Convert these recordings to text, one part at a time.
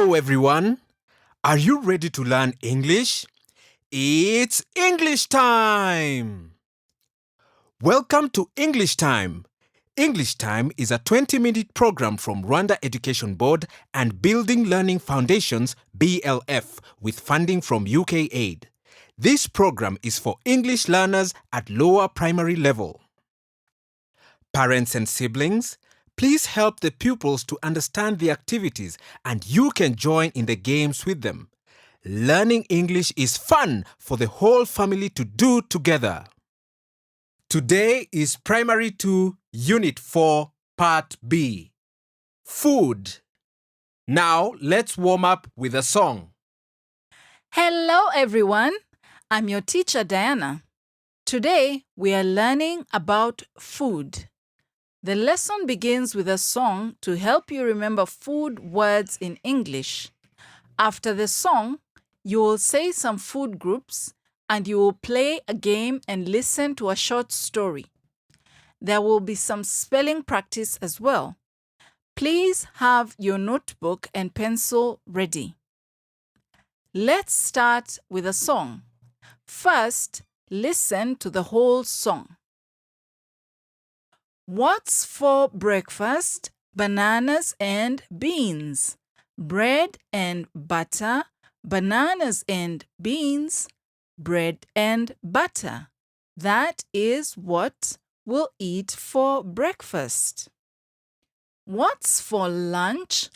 Hello, everyone. Are you ready to learn English? It's English time! Welcome to English Time. English Time is a 20-minute program from Rwanda Education Board and Building Learning Foundations (BLF) with funding from UKAID. This program is for English learners at lower primary level. Parents and siblings, please help the pupils to understand the activities and you can join in the games with them. Learning English is fun for the whole family to do together. Today is Primary 2, Unit 4, Part B. Food. Now let's warm up with a song. Hello everyone, I'm your teacher Diana. Today we are learning about food. The lesson begins with a song to help you remember food words in English. After the song, you will say some food groups and you will play a game and listen to a short story. There will be some spelling practice as well. Please have your notebook and pencil ready. Let's start with a song. First, listen to the whole song. What's for breakfast? Bananas and beans. Bread and butter. Bananas and beans. Bread and butter. That is what we'll eat for breakfast. What's for lunch?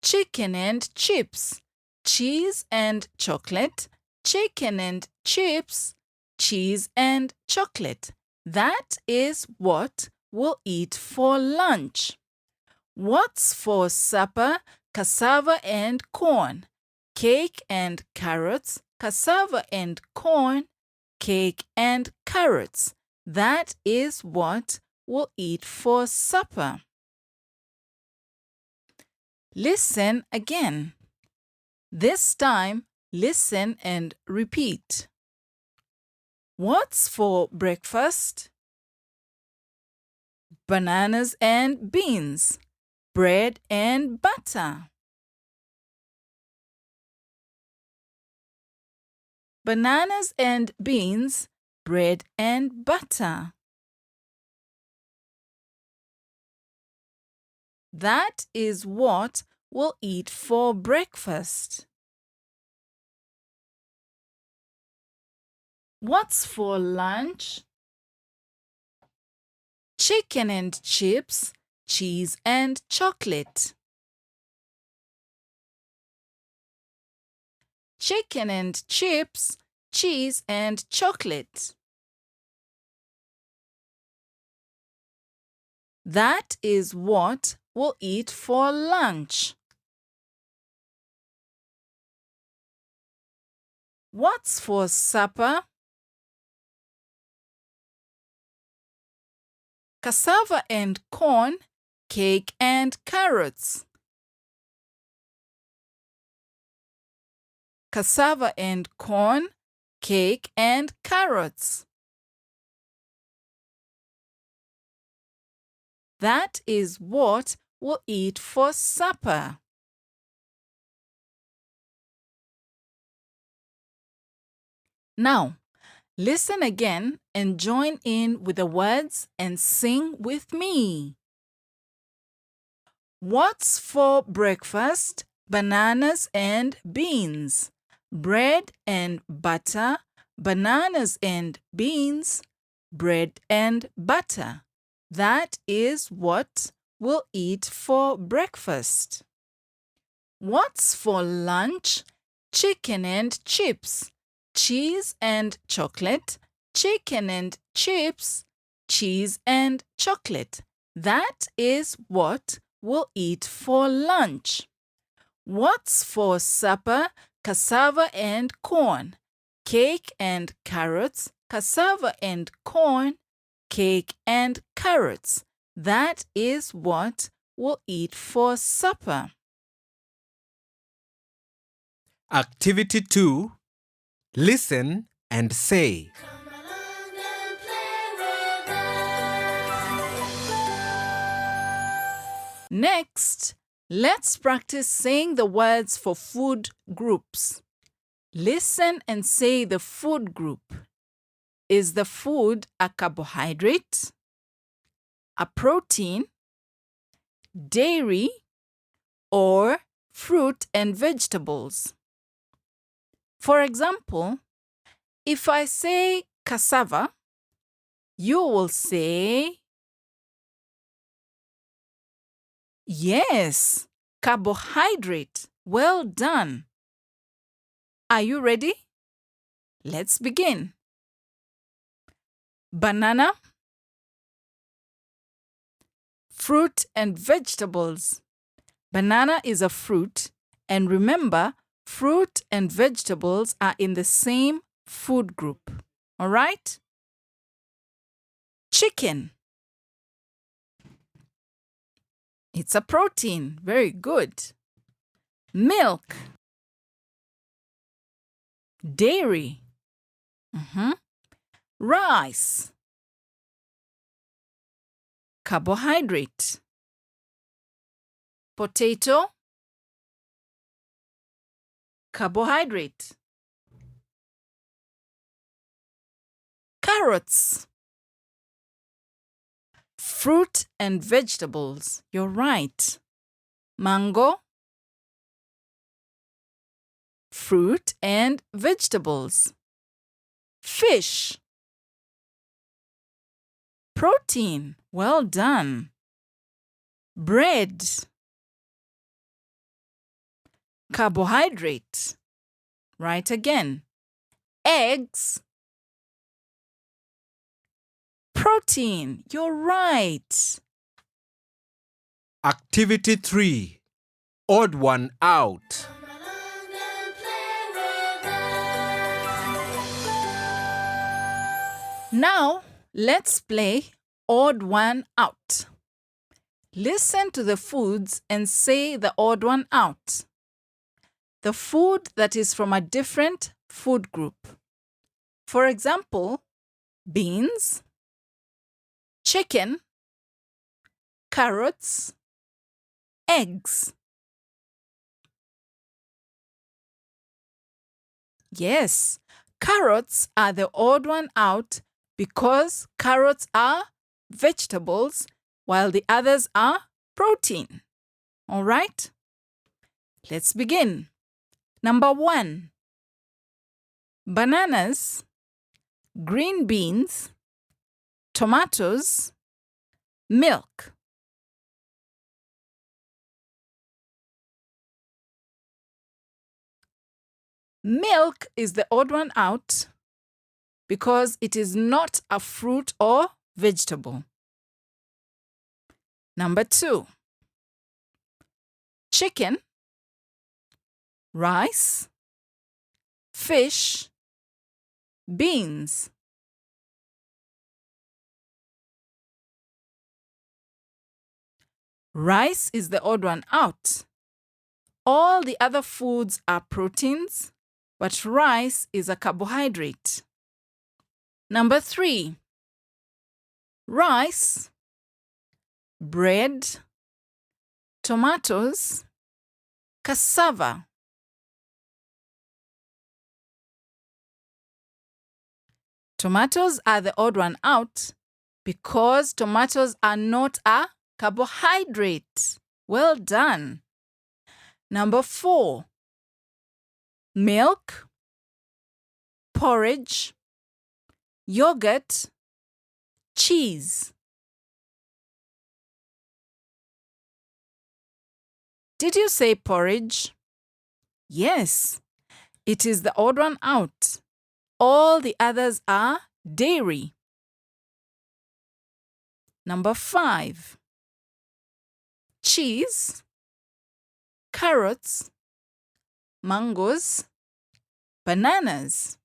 Chicken and chips. Cheese and chocolate. Chicken and chips. Cheese and chocolate. That is what we'll eat for lunch. What's for supper? Cassava and corn. Cake and carrots. Cassava and corn. Cake and carrots. That is what we'll eat for supper. Listen again. This time, listen and repeat. What's for breakfast? Bananas and beans. Bread and butter. Bananas and beans. Bread and butter. That is what we'll eat for breakfast. What's for lunch? Chicken and chips, cheese and chocolate. Chicken and chips, cheese and chocolate. That is what we'll eat for lunch. What's for supper? Cassava and corn, cake and carrots. Cassava and corn, cake and carrots. That is what we'll eat for supper. Now, listen again and join in with the words and sing with me. What's for breakfast? Bananas and beans. Bread and butter. Bananas and beans. Bread and butter. That is what we'll eat for breakfast. What's for lunch? Chicken and chips. Cheese and chocolate. Chicken and chips. Cheese and chocolate. That is what we'll eat for lunch. What's for supper? Cassava and corn. Cake and carrots. Cassava and corn. Cake and carrots. That is what we'll eat for supper. Activity 2. Listen and say. Come along and play with us. Next, Let's practice saying the words for food groups. Listen and say the food group. Is the food a carbohydrate, a protein, dairy, or fruit and vegetables? For example, if I say cassava, you will say, yes, carbohydrate. Well done. Are you ready? Let's begin. Banana, fruit and vegetables. Banana is a fruit, and remember, fruit and vegetables are in the same food group. All right? Chicken. It's a protein. Very good. Milk. Dairy. Rice. Carbohydrate. Potato. Carbohydrate. Carrots. Fruit and vegetables. You're right. Mango. Fruit and vegetables. Fish. Protein. Well done. Bread. Carbohydrate. Right again. Eggs. Protein. You're right. Activity 3. Odd one out. Come along and play with us. Now, let's play odd one out. Listen to the foods and say the odd one out. The food that is from a different food group. For example, beans, chicken, carrots, eggs. Yes, carrots are the odd one out because carrots are vegetables while the others are protein. All right? Let's begin. Number 1. Bananas, green beans, tomatoes, milk. Milk is the odd one out because it is not a fruit or vegetable. Number 2. Chicken, rice, fish, beans. Rice is the odd one out. All the other foods are proteins, but rice is a carbohydrate. Number 3. Rice, bread, tomatoes, cassava. Tomatoes are the odd one out because tomatoes are not a carbohydrate. Well done. Number 4. Milk, porridge, yogurt, cheese. Did you say porridge? Yes, it is the odd one out. All the others are dairy. Number 5. Cheese, carrots, mangoes, bananas.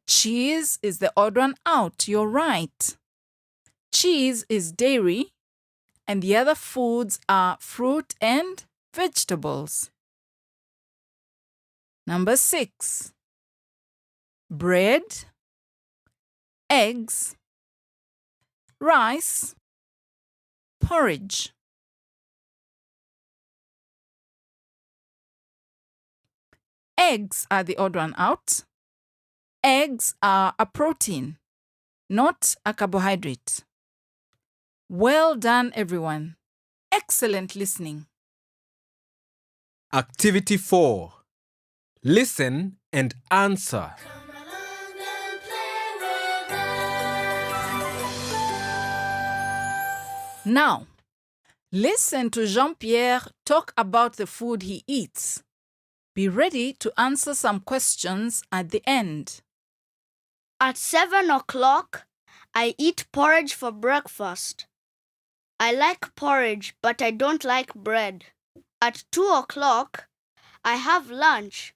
Cheese is the odd one out. You're right. Cheese is dairy, and the other foods are fruit and vegetables. Number 6. Bread, eggs, rice, porridge. Eggs are the odd one out. Eggs are a protein, not a carbohydrate. Well done, everyone. Excellent listening. Activity 4. Listen and answer. Come along and play with us. Now, listen to Jean-Pierre talk about the food he eats. Be ready to answer some questions at the end. At 7 o'clock, I eat porridge for breakfast. I like porridge, but I don't like bread. At 2 o'clock, I have lunch.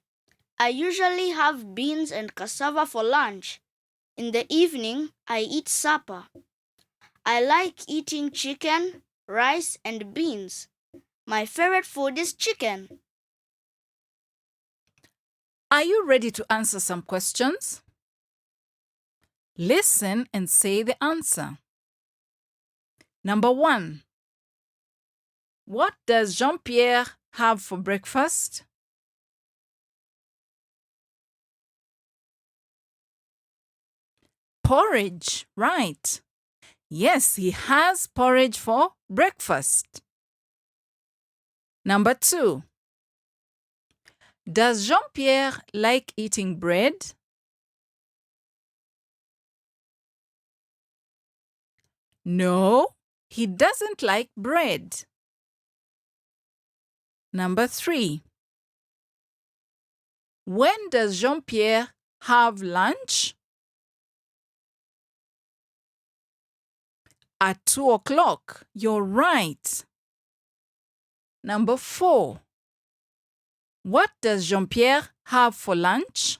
I usually have beans and cassava for lunch. In the evening, I eat supper. I like eating chicken, rice, and beans. My favorite food is chicken. Are you ready to answer some questions? Listen and say the answer. Number 1. What does Jean-Pierre have for breakfast? Porridge, right. Yes, he has porridge for breakfast. Number 2. Does Jean-Pierre like eating bread? No, he doesn't like bread. Number 3. When does Jean-Pierre have lunch? At 2 o'clock. You're right. Number 4. What does Jean-Pierre have for lunch?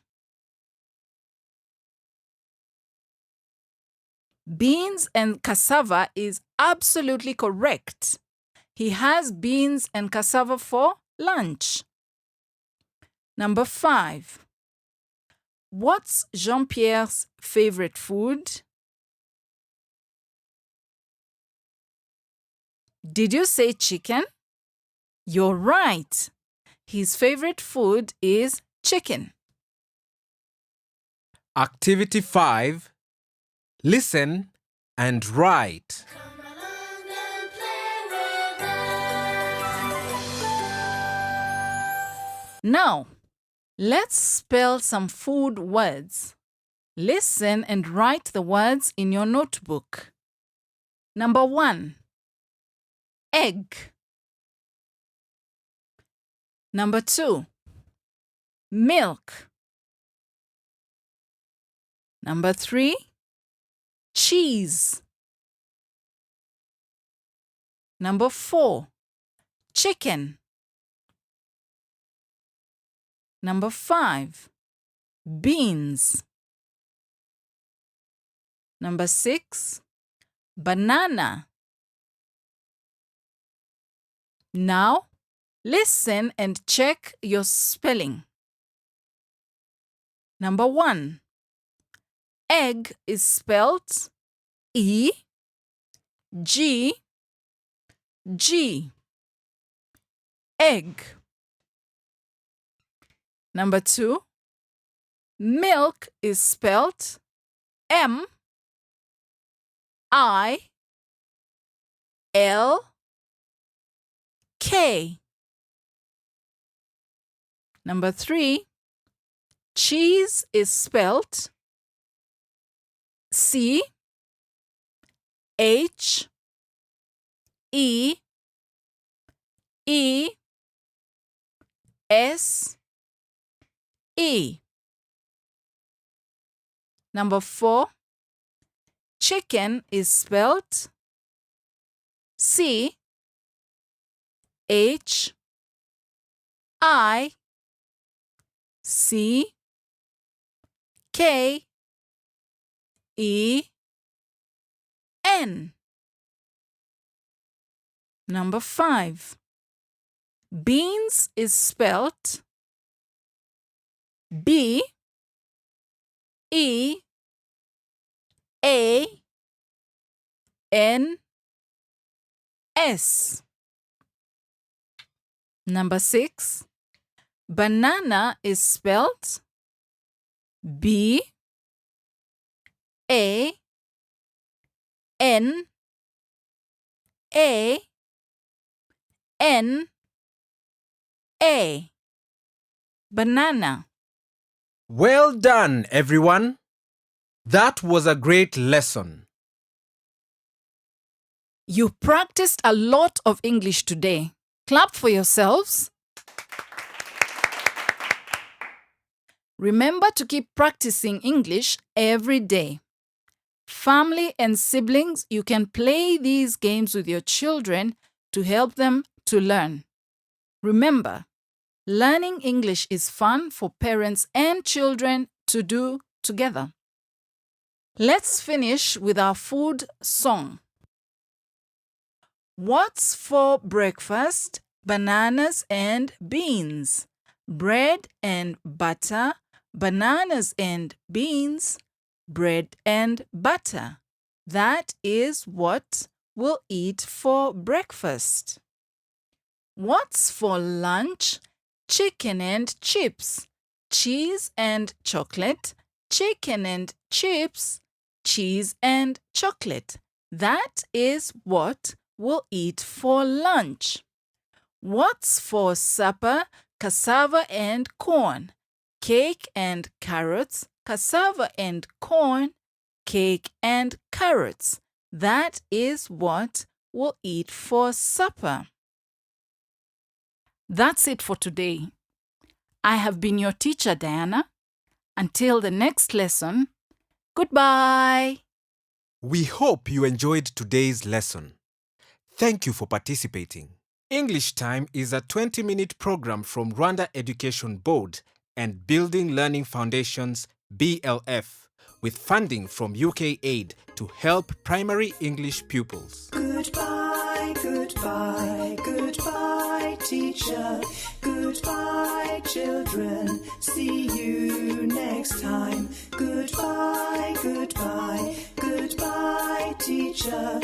Beans and cassava is absolutely correct. He has beans and cassava for lunch. Number 5. What's Jean-Pierre's favorite food? Did you say chicken? You're right. His favorite food is chicken. Activity 5. Listen and write. Come along and play with us. Now, let's spell some food words. Listen and write the words in your notebook. Number 1. Egg. Number 2. Milk. Number 3. Cheese. Number 4. Chicken. Number 5. Beans. Number 6. Banana. Now, listen and check your spelling. Number 1. Egg is spelled E, G, G. Egg. Number 2. Milk is spelled M, I, L, K. Number 3. Cheese is spelled C, H, E, E, S, E. Number 4. Chicken is spelled C, H, I, C, K, E, N. Number 5. Beans is spelled B, E, A, N S. Number 6. Banana is spelled B A N A N A. Banana. Well done, everyone. That was a great lesson. You practiced a lot of English today. Clap for yourselves. Remember to keep practicing English every day. Family and siblings, you can play these games with your children to help them to learn. Remember, learning English is fun for parents and children to do together. Let's finish with our food song. What's for breakfast? Bananas and beans. Bread and butter. Bananas and beans. Bread and butter. That is what we'll eat for breakfast. What's for lunch? Chicken and chips. Cheese and chocolate. Chicken and chips. Cheese and chocolate. That is what we'll eat for lunch. What's for supper? Cassava and corn. Cake and carrots. Cassava and corn. Cake and carrots. That is what we'll eat for supper. That's it for today. I have been your teacher, Diana. Until the next lesson, goodbye. We hope you enjoyed today's lesson. Thank you for participating. English Time is a 20-minute program from Rwanda Education Board and Building Learning Foundations BLF with funding from UKAID to help primary English pupils. Goodbye, goodbye, goodbye, teacher. Goodbye, children. See you next time. Goodbye, goodbye, goodbye, teacher.